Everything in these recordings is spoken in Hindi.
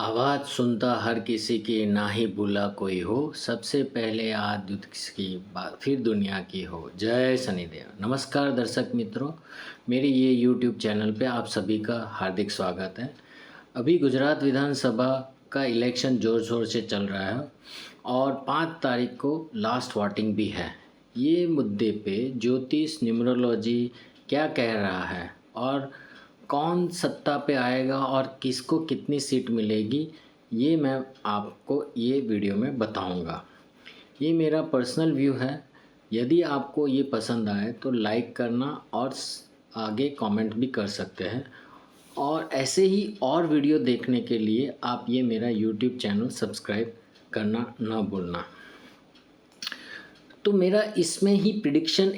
आवाज़ सुनता हर किसी की ना ही भूला कोई हो, सबसे पहले आद्युत की बात फिर दुनिया की हो। जय शनिदेव। नमस्कार दर्शक मित्रों, मेरी ये यूट्यूब चैनल पे आप सभी का हार्दिक स्वागत है। अभी गुजरात विधानसभा का इलेक्शन ज़ोर शोर से चल रहा है और 5 तारीख को लास्ट वोटिंग भी है। ये मुद्दे पे ज्योतिष न्यूमरोलॉजी क्या कह रहा है और कौन सत्ता पे आएगा और किसको कितनी सीट मिलेगी, ये मैं आपको ये वीडियो में बताऊंगा। ये मेरा पर्सनल व्यू है। यदि आपको ये पसंद आए तो लाइक करना और आगे कमेंट भी कर सकते हैं। और ऐसे ही और वीडियो देखने के लिए आप ये मेरा यूट्यूब चैनल सब्सक्राइब करना ना भूलना। तो मेरा इसमें ही प्रिडिक्शन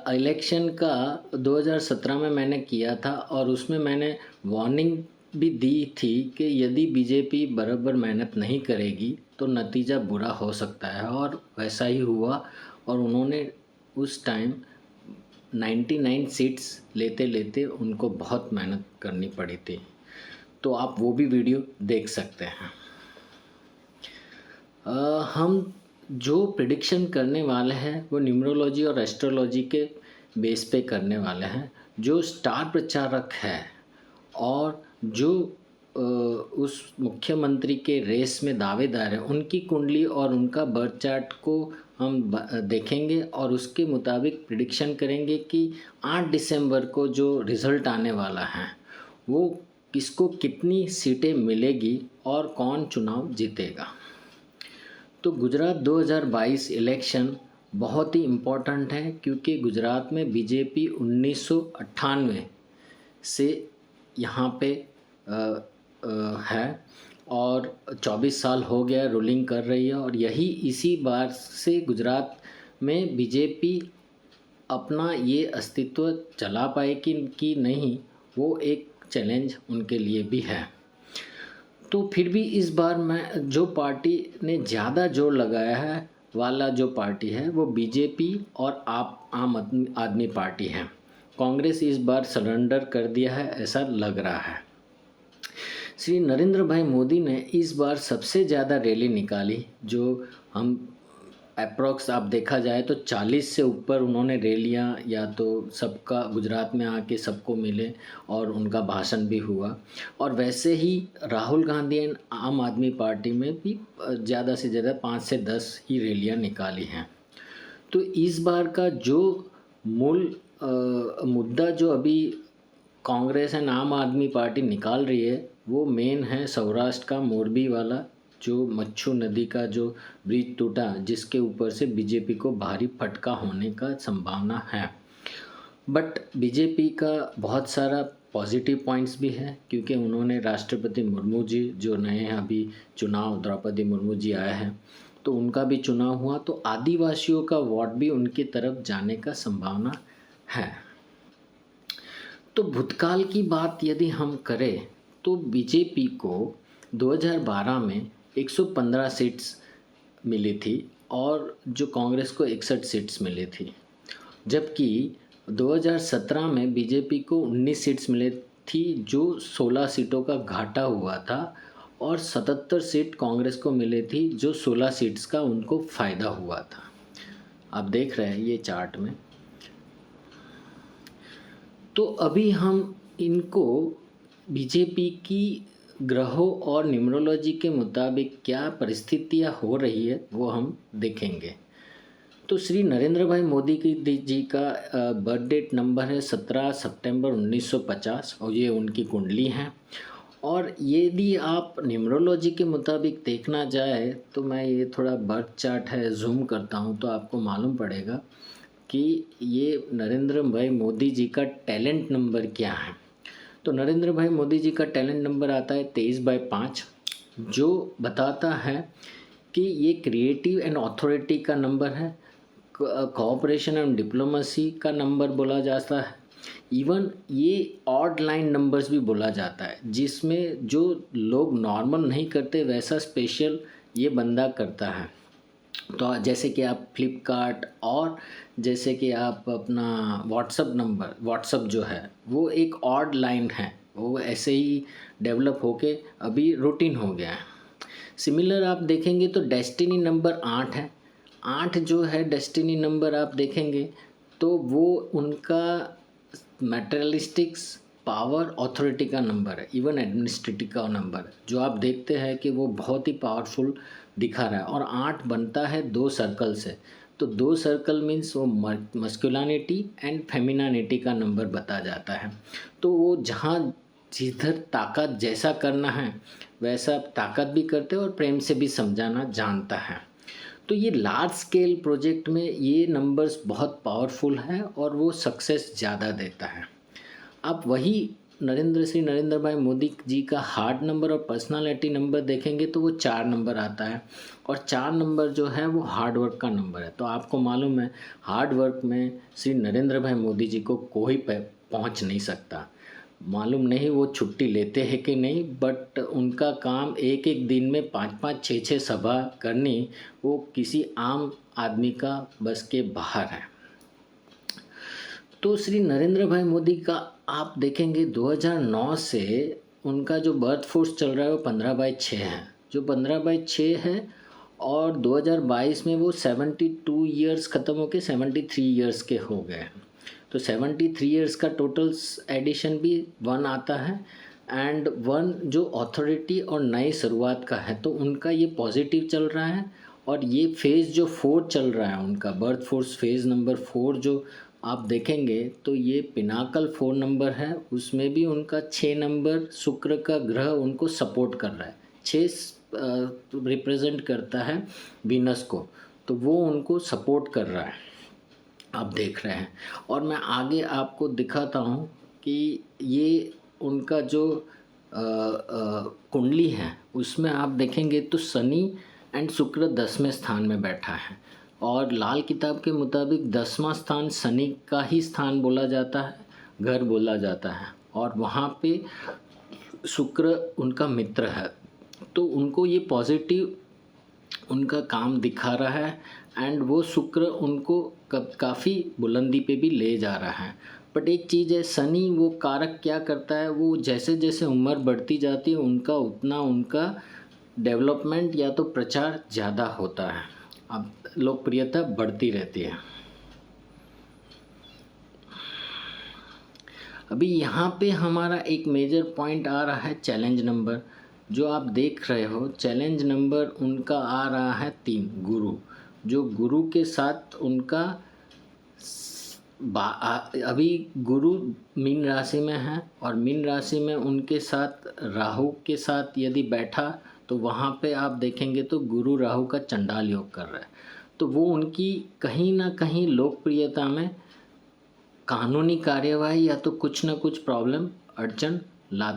इलेक्शन का 2017 में मैंने किया था और उसमें मैंने वार्निंग भी दी थी कि यदि बीजेपी बराबर मेहनत नहीं करेगी तो नतीजा बुरा हो सकता है, और वैसा ही हुआ। और उन्होंने उस टाइम 99 सीट्स लेते लेते उनको बहुत मेहनत करनी पड़ी थी। तो आप वो भी वीडियो देख सकते हैं। हम जो प्रिडिक्शन करने वाले हैं वो न्यूमरोलॉजी और एस्ट्रोलॉजी के बेस पे करने वाले हैं। जो स्टार प्रचारक है और जो उस मुख्यमंत्री के रेस में दावेदार है, उनकी कुंडली और उनका बर्थ चार्ट को हम देखेंगे और उसके मुताबिक प्रिडिक्शन करेंगे कि 8 दिसंबर को जो रिज़ल्ट आने वाला है वो किसको कितनी सीटें मिलेगी और कौन चुनाव जीतेगा। तो गुजरात 2022 इलेक्शन बहुत ही इम्पोर्टेंट है, क्योंकि गुजरात में बीजेपी 1998 से यहाँ पे है और 24 साल हो गया रूलिंग कर रही है। और यही इसी बार से गुजरात में बीजेपी अपना ये अस्तित्व चला पाए कि नहीं, वो एक चैलेंज उनके लिए भी है। तो फिर भी इस बार मैं जो पार्टी ने ज़्यादा जोर लगाया है वाला जो पार्टी है वो बीजेपी और आम आदमी पार्टी है। कांग्रेस इस बार सरेंडर कर दिया है ऐसा लग रहा है। श्री नरेंद्र भाई मोदी ने इस बार सबसे ज़्यादा रैली निकाली, जो हम अप्रॉक्स आप देखा जाए तो 40 से ऊपर उन्होंने रैलियां, या तो सबका गुजरात में आके सबको मिले और उनका भाषण भी हुआ। और वैसे ही राहुल गांधी एंड आम आदमी पार्टी में भी ज़्यादा से ज़्यादा 5 से 10 ही रैलियां निकाली हैं। तो इस बार का जो मूल मुद्दा जो अभी कांग्रेस एंड आम आदमी पार्टी निकाल रही है वो मेन है सौराष्ट्र का मोरबी वाला, जो मच्छू नदी का जो ब्रिज टूटा, जिसके ऊपर से बीजेपी को भारी फटका होने का संभावना है। बट बीजेपी का बहुत सारा पॉजिटिव पॉइंट्स भी है, क्योंकि उन्होंने राष्ट्रपति मुर्मू जी जो नए हैं, अभी चुनाव द्रौपदी मुर्मू जी आए हैं तो उनका भी चुनाव हुआ, तो आदिवासियों का वोट भी उनकी तरफ जाने का संभावना है। तो भूतकाल की बात यदि हम करें तो बीजेपी को 2012 में 115 सीट्स मिली थी और जो कांग्रेस को 61 सीट्स मिली थी, जबकि 2017 में बीजेपी को 19 सीट्स मिली थी, जो 16 सीटों का घाटा हुआ था, और 77 सीट कांग्रेस को मिली थी, जो 16 सीट्स का उनको फ़ायदा हुआ था। आप देख रहे हैं ये चार्ट में। तो अभी हम इनको बीजेपी की ग्रहों और न्यूमरोलॉजी के मुताबिक क्या परिस्थितियां हो रही है वो हम देखेंगे। तो श्री नरेंद्र भाई मोदी जी का बर्थ डेट नंबर है 17 सितंबर 1950 और ये उनकी कुंडली है। और यदि आप न्यूमरोलॉजी के मुताबिक देखना जाए तो मैं ये थोड़ा बर्थ चार्ट है जूम करता हूँ तो आपको मालूम पड़ेगा कि ये नरेंद्र भाई मोदी जी का टैलेंट नंबर क्या है। तो नरेंद्र भाई मोदी जी का टैलेंट नंबर आता है 23/5, जो बताता है कि ये क्रिएटिव एंड अथॉरिटी का नंबर है, कोऑपरेशन एंड डिप्लोमेसी का नंबर बोला जाता है। इवन ये ऑड लाइन नंबर्स भी बोला जाता है, जिसमें जो लोग नॉर्मल नहीं करते वैसा स्पेशल ये बंदा करता है। तो जैसे कि आप फ्लिपकार्ट और जैसे कि आप अपना व्हाट्सअप नंबर, व्हाट्सअप जो है वो एक ऑड लाइन है, वो ऐसे ही डेवलप होके अभी रूटीन हो गया है। सिमिलर आप देखेंगे तो डेस्टिनी नंबर 8 है। 8 जो है डेस्टिनी नंबर आप देखेंगे तो वो उनका मटेरियलिस्टिक्स पावर ऑथोरिटी का नंबर है, इवन एडमिनिस्ट्रेटिव का नंबर है, जो आप देखते हैं कि वो बहुत ही पावरफुल दिखा रहा है। और 8 बनता है 2 सर्कल से, तो 2 सर्कल मीन्स वो मस्कुलिनिटी एंड फेमिनिटी का नंबर बता जाता है। तो वो जहाँ जिधर ताकत जैसा करना है वैसा ताकत भी करते हैं और प्रेम से भी समझाना जानता है। तो ये लार्ज स्केल प्रोजेक्ट में ये नंबर्स बहुत पावरफुल है और वो सक्सेस ज़्यादा देता है। आप वही श्री नरेंद्र भाई मोदी जी का हार्ट नंबर और पर्सनालिटी नंबर देखेंगे तो वो 4 नंबर आता है, और 4 नंबर जो है वो हार्ड वर्क का नंबर है। तो आपको मालूम है हार्ड वर्क में श्री नरेंद्र भाई मोदी जी को कोई पहुंच नहीं सकता। मालूम नहीं वो छुट्टी लेते हैं कि नहीं, बट उनका काम एक एक दिन में 5-5 6-6 सभा करनी वो किसी आम आदमी का बस के बाहर है। तो श्री नरेंद्र भाई मोदी का आप देखेंगे 2009 से उनका जो बर्थ फोर्स चल रहा है वो 15/6 है, जो 15/6 है, और 2022 में वो 72 ईयर्स ख़त्म होके 73 ईयर्स के हो गए। तो 73 ईयर्स का टोटल एडिशन भी 1 आता है, एंड 1 जो अथॉरिटी और नई शुरुआत का है तो उनका ये पॉजिटिव चल रहा है। और ये फेज़ जो 4 चल रहा है उनका बर्थ फोर्स फेज़ नंबर 4 जो आप देखेंगे तो ये पिनाकल 4 नंबर है, उसमें भी उनका 6 नंबर शुक्र का ग्रह उनको सपोर्ट कर रहा है। 6 रिप्रेजेंट करता है वीनस को, तो वो उनको सपोर्ट कर रहा है, आप देख रहे हैं। और मैं आगे आपको दिखाता हूँ कि ये उनका जो कुंडली है उसमें आप देखेंगे तो शनि एंड शुक्र 10वें स्थान में बैठा है, और लाल किताब के मुताबिक 10वां स्थान शनि का ही स्थान बोला जाता है, घर बोला जाता है, और वहाँ पे शुक्र उनका मित्र है। तो उनको ये पॉजिटिव उनका काम दिखा रहा है, एंड वो शुक्र उनको काफ़ी बुलंदी पे भी ले जा रहा है। बट एक चीज़ है, शनि वो कारक क्या करता है, वो जैसे जैसे उम्र बढ़ती जाती है उनका उतना उनका डेवलपमेंट या तो प्रचार ज़्यादा होता है, अब लोकप्रियता बढ़ती रहती है। अभी यहाँ पे हमारा एक मेजर पॉइंट आ रहा है चैलेंज नंबर, जो आप देख रहे हो चैलेंज नंबर उनका आ रहा है 3 गुरु, जो गुरु के साथ उनका अभी गुरु मीन राशि में है, और मीन राशि में उनके साथ राहु के साथ यदि बैठा तो वहाँ पे आप देखेंगे तो गुरु राहु का चंडाल योग कर रहा है। तो वो उनकी कहीं ना कहीं लोकप्रियता में कानूनी कार्यवाही या तो कुछ ना कुछ प्रॉब्लम अड़चन ला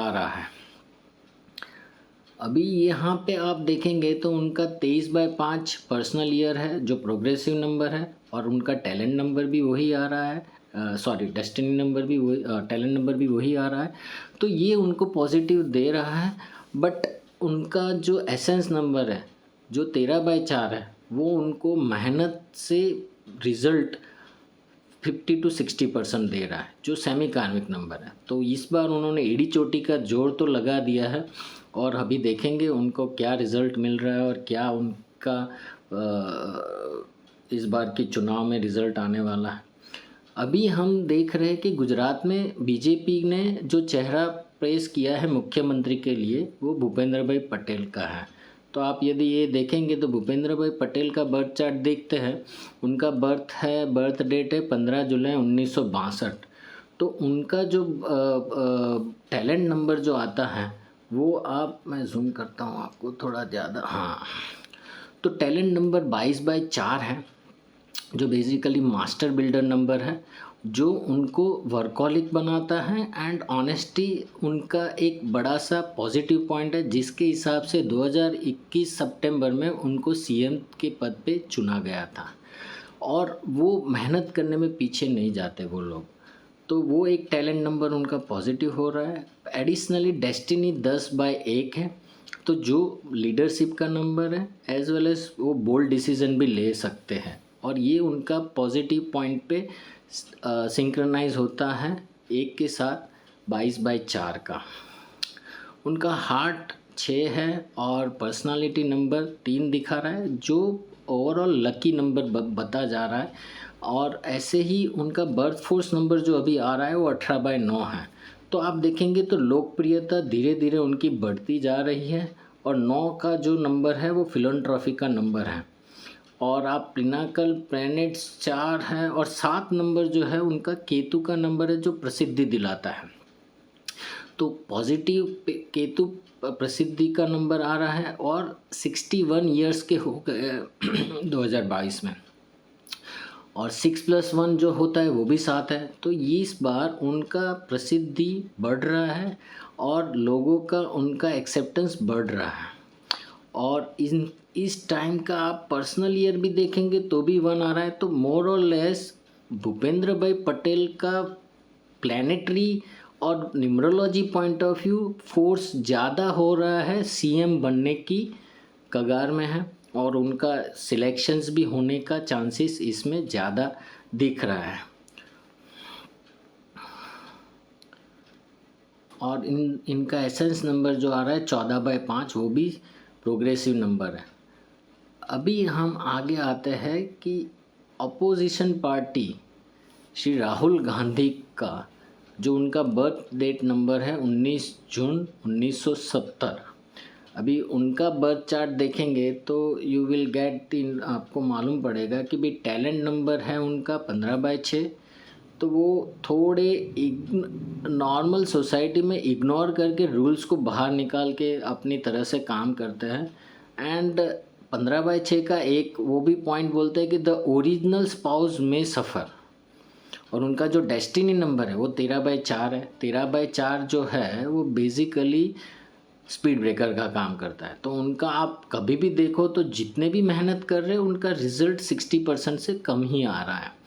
रहा है। अभी यहाँ पे आप देखेंगे तो उनका 23/5 पर्सनल ईयर है जो प्रोग्रेसिव नंबर है, और उनका टैलेंट नंबर भी वही आ रहा है, डेस्टिनी नंबर भी वही, टैलेंट नंबर भी वही आ रहा है। तो ये उनको पॉजिटिव दे रहा है। बट उनका जो एसेंस नंबर है जो 13/4 है वो उनको मेहनत से रिज़ल्ट 50 to 60% दे रहा है, जो सेमी कार्मिक नंबर है। तो इस बार उन्होंने एड़ी चोटी का जोर तो लगा दिया है, और अभी देखेंगे उनको क्या रिज़ल्ट मिल रहा है और क्या उनका इस बार के चुनाव में रिज़ल्ट आने वाला है। अभी हम देख रहे हैं कि गुजरात में बीजेपी ने जो चेहरा पेश किया है मुख्यमंत्री के लिए वो भूपेंद्र भाई पटेल का है। तो आप यदि ये देखेंगे तो भूपेंद्र भाई पटेल का बर्थ चार्ट देखते हैं, उनका बर्थ डेट है 15 जुलाई 1962। तो उनका जो टैलेंट नंबर जो आता है वो मैं जूम करता हूँ आपको थोड़ा ज़्यादा, हाँ, तो टैलेंट नंबर 22/4 है, जो बेसिकली मास्टर बिल्डर नंबर है, जो उनको वर्कॉलिक बनाता है, एंड ऑनेस्टी उनका एक बड़ा सा पॉजिटिव पॉइंट है, जिसके हिसाब से 2021 सितंबर में उनको सीएम के पद पे चुना गया था, और वो मेहनत करने में पीछे नहीं जाते वो लोग। तो वो एक टैलेंट नंबर उनका पॉजिटिव हो रहा है। एडिशनली डेस्टिनी 10/1 है, तो जो लीडरशिप का नंबर है एज वेल एज वो बोल्ड डिसीजन भी ले सकते हैं, और ये उनका पॉजिटिव पॉइंट पे सिंक्रनाइज होता है एक के साथ 22/4 का। उनका हार्ट 6 है और पर्सनालिटी नंबर 3 दिखा रहा है, जो ओवरऑल लकी नंबर बता जा रहा है। और ऐसे ही उनका बर्थ फोर्स नंबर जो अभी आ रहा है वो 18/9 है। तो आप देखेंगे तो लोकप्रियता धीरे धीरे उनकी बढ़ती जा रही है। और 9 का जो नंबर है वो फिलैंथ्रोपी का नंबर है। और आप पिनाकल प्लैनेट्स 4 है और 7 नंबर जो है उनका केतु का नंबर है, जो प्रसिद्धि दिलाता है। तो पॉजिटिव केतु प्रसिद्धि का नंबर आ रहा है और 61 ईयर्स के हो गए 2022 में। और 6+1 जो होता है वो भी 7 है। तो इस बार उनका प्रसिद्धि बढ़ रहा है और लोगों का उनका एक्सेप्टेंस बढ़ रहा है। और इस टाइम का आप पर्सनल ईयर भी देखेंगे तो भी 1 आ रहा है। तो मोर और लेस भूपेंद्र भाई पटेल का प्लैनेटरी और numerology point of view force ज़्यादा हो रहा है, सीएम बनने की कगार में है और उनका सिलेक्शंस भी होने का चांसेस इसमें ज़्यादा दिख रहा है। और इनका एसेंस नंबर जो आ रहा है 14/5, वो भी प्रोग्रेसिव नंबर है। अभी हम आगे आते हैं कि अपोजिशन पार्टी श्री राहुल गांधी का जो उनका बर्थ डेट नंबर है 19 जून 1970। अभी उनका बर्थ चार्ट देखेंगे तो यू विल गेट इन, आपको मालूम पड़ेगा कि भाई टैलेंट नंबर है उनका 15/6। तो वो थोड़े नॉर्मल सोसाइटी में इग्नोर करके रूल्स को बाहर निकाल के अपनी तरह से काम करते हैं। एंड 15/6 का एक वो भी पॉइंट बोलते हैं कि द ओरिजिनल स्पाउस में सफ़र। और उनका जो डेस्टिनी नंबर है वो 13/4 है। 13/4 जो है वो बेसिकली स्पीड ब्रेकर का काम करता है। तो उनका आप कभी भी देखो तो जितने भी मेहनत कर रहे हैं उनका रिजल्ट 60% से कम ही आ रहा है।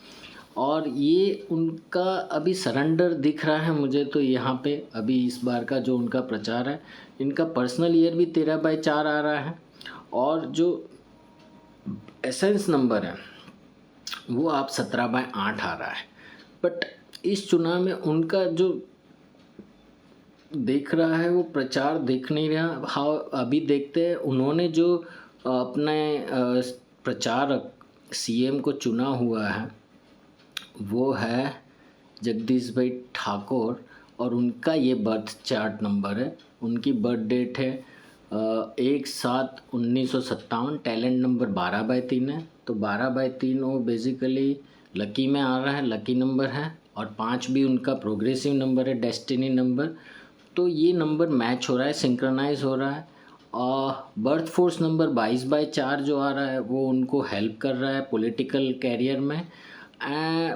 और ये उनका अभी सरेंडर दिख रहा है मुझे तो यहाँ पे अभी इस बार का जो उनका प्रचार है। इनका पर्सनल ईयर भी 13/4 आ रहा है और जो एसेंस नंबर है वो आप 17/8 आ रहा है। बट इस चुनाव में उनका जो देख रहा है वो प्रचार दिख नहीं रहा। हाँ, अभी देखते हैं उन्होंने जो अपने प्रचारक सीएम को चुना हुआ है वो है जगदीश भाई ठाकुर। और उनका ये बर्थ चार्ट नंबर है, उनकी बर्थ डेट है 1/7/1957। टैलेंट नंबर 12/3 है। तो 12/3 वो बेसिकली लकी में आ रहा है, लकी नंबर है। और 5 भी उनका प्रोग्रेसिव नंबर है, डेस्टिनी नंबर। तो ये नंबर मैच हो रहा है, सिंक्रोनाइज हो रहा है। और बर्थ फोर्स नंबर 22/4 जो आ रहा है वो उनको हेल्प कर रहा है पॉलिटिकल कैरियर में।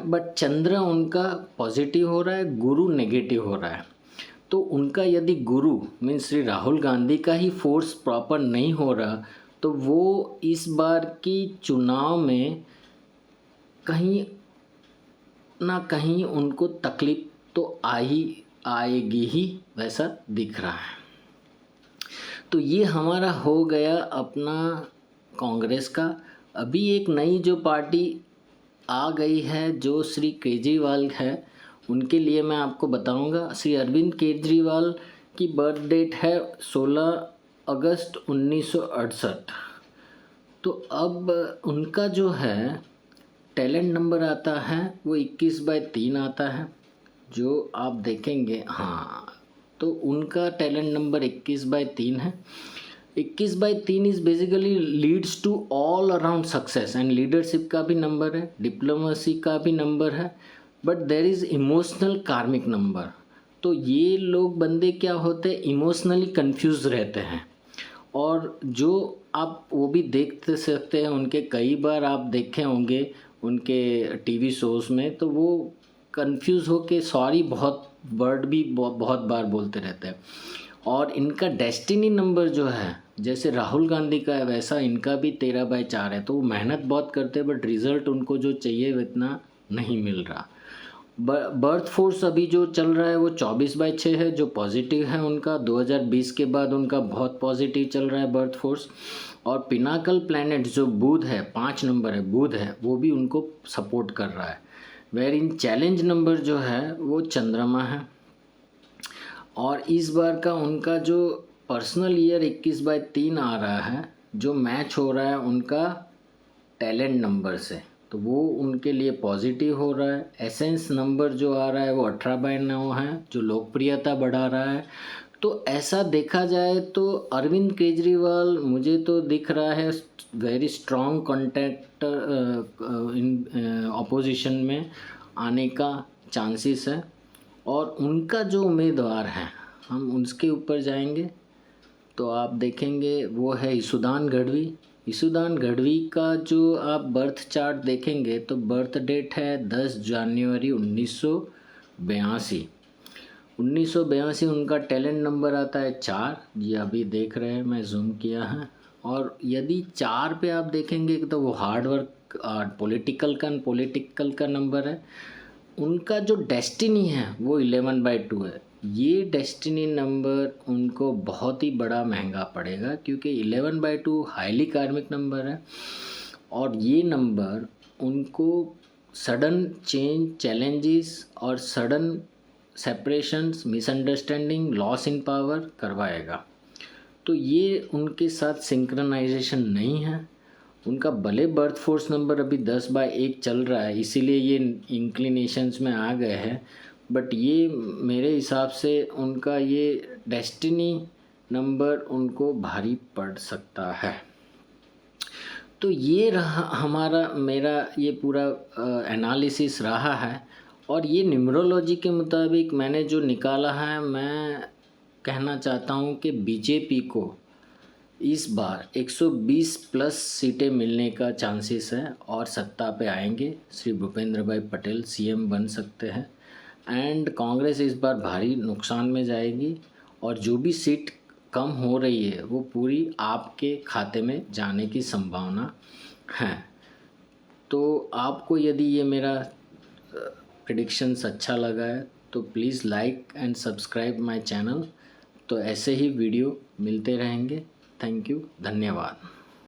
बट चंद्र उनका पॉजिटिव हो रहा है, गुरु नेगेटिव हो रहा है। तो उनका यदि गुरु मीन्स श्री राहुल गांधी का ही फोर्स प्रॉपर नहीं हो रहा तो वो इस बार की चुनाव में कहीं ना कहीं उनको तकलीफ तो आएगी ही, वैसा दिख रहा है। तो ये हमारा हो गया अपना कांग्रेस का। अभी एक नई जो पार्टी आ गई है जो श्री केजरीवाल है, उनके लिए मैं आपको बताऊंगा। श्री अरविंद केजरीवाल की बर्थ डेट है 16 अगस्त 1968। तो अब उनका जो है टैलेंट नंबर आता है वो 21/3 आता है, जो आप देखेंगे। हाँ, तो उनका टैलेंट नंबर 21/3 है। 21/3 is basically leads to all around success and leadership का भी नंबर है, डिप्लोमेसी का भी नंबर है। But there is emotional karmic number. तो ये लोग बंदे क्या होते हैं, इमोशनली कंफ्यूज रहते हैं। और जो आप वो भी देख सकते हैं, उनके कई बार आप देखे होंगे उनके टीवी शोज़ में, तो वो कंफ्यूज होके सॉरी बहुत वर्ड भी बहुत बार बोलते रहते हैं। और इनका डेस्टिनी नंबर जो है जैसे राहुल गांधी का है वैसा इनका भी 13/4 है। तो वो मेहनत बहुत करते हैं बट रिज़ल्ट उनको जो चाहिए इतना नहीं मिल रहा। बर्थ फोर्स अभी जो चल रहा है वो 24/6 है, जो पॉजिटिव है उनका। 2020 के बाद उनका बहुत पॉजिटिव चल रहा है बर्थ फोर्स। और पिनाकल प्लैनेट जो बुध है, 5 नंबर है, बुध है, वो भी उनको सपोर्ट कर रहा है। वेर इन चैलेंज नंबर जो है वो चंद्रमा है। और इस बार का उनका जो पर्सनल ईयर 21/3 आ रहा है, जो मैच हो रहा है उनका टैलेंट नंबर से, तो वो उनके लिए पॉजिटिव हो रहा है। एसेंस नंबर जो आ रहा है वो 18/9 है, जो लोकप्रियता बढ़ा रहा है। तो ऐसा देखा जाए तो अरविंद केजरीवाल मुझे तो दिख रहा है very strong contact in opposition में आने का चांसेस है। और उनका जो उम्मीदवार है, हम उसके ऊपर जाएंगे तो आप देखेंगे वो है ईसुदान गढ़वी। ईसुदान गढ़वी का जो आप बर्थ चार्ट देखेंगे तो बर्थ डेट है 10 जनवरी 1982। 1982 उनका टैलेंट नंबर आता है 4। ये अभी देख रहे हैं, मैं जूम किया है। और यदि 4 पे आप देखेंगे तो वो हार्ड वर्क पॉलिटिकल का नंबर है। उनका जो डेस्टिनी है वो 11/2 है। ये डेस्टिनी नंबर उनको बहुत ही बड़ा महंगा पड़ेगा, क्योंकि 11/2 हाईली कार्मिक नंबर है और ये नंबर उनको सडन चेंज, चैलेंजेस और sudden separations, misunderstanding, loss in power करवाएगा। तो ये उनके साथ सिंक्रोनाइजेशन नहीं है। उनका भले बर्थ फोर्स नंबर अभी 10/1 चल रहा है, इसीलिए ये इंक्लिनेशंस में आ गए हैं, बट ये मेरे हिसाब से उनका ये डेस्टिनी नंबर उनको भारी पड़ सकता है। तो ये रहा मेरा ये पूरा एनालिसिस रहा है। और ये न्यूमरोलॉजी के मुताबिक मैंने जो निकाला है, मैं कहना चाहता हूँ कि बीजेपी को इस बार 120 प्लस सीटें मिलने का चांसेस है और सत्ता पे आएंगे। श्री भूपेंद्र भाई पटेल सीएम बन सकते हैं। एंड कांग्रेस इस बार भारी नुकसान में जाएगी और जो भी सीट कम हो रही है वो पूरी आपके खाते में जाने की संभावना है। तो आपको यदि ये मेरा प्रेडिक्शंस अच्छा लगा है तो please like and subscribe my channel. तो ऐसे ही वीडियो मिलते रहेंगे। थैंक यू, धन्यवाद।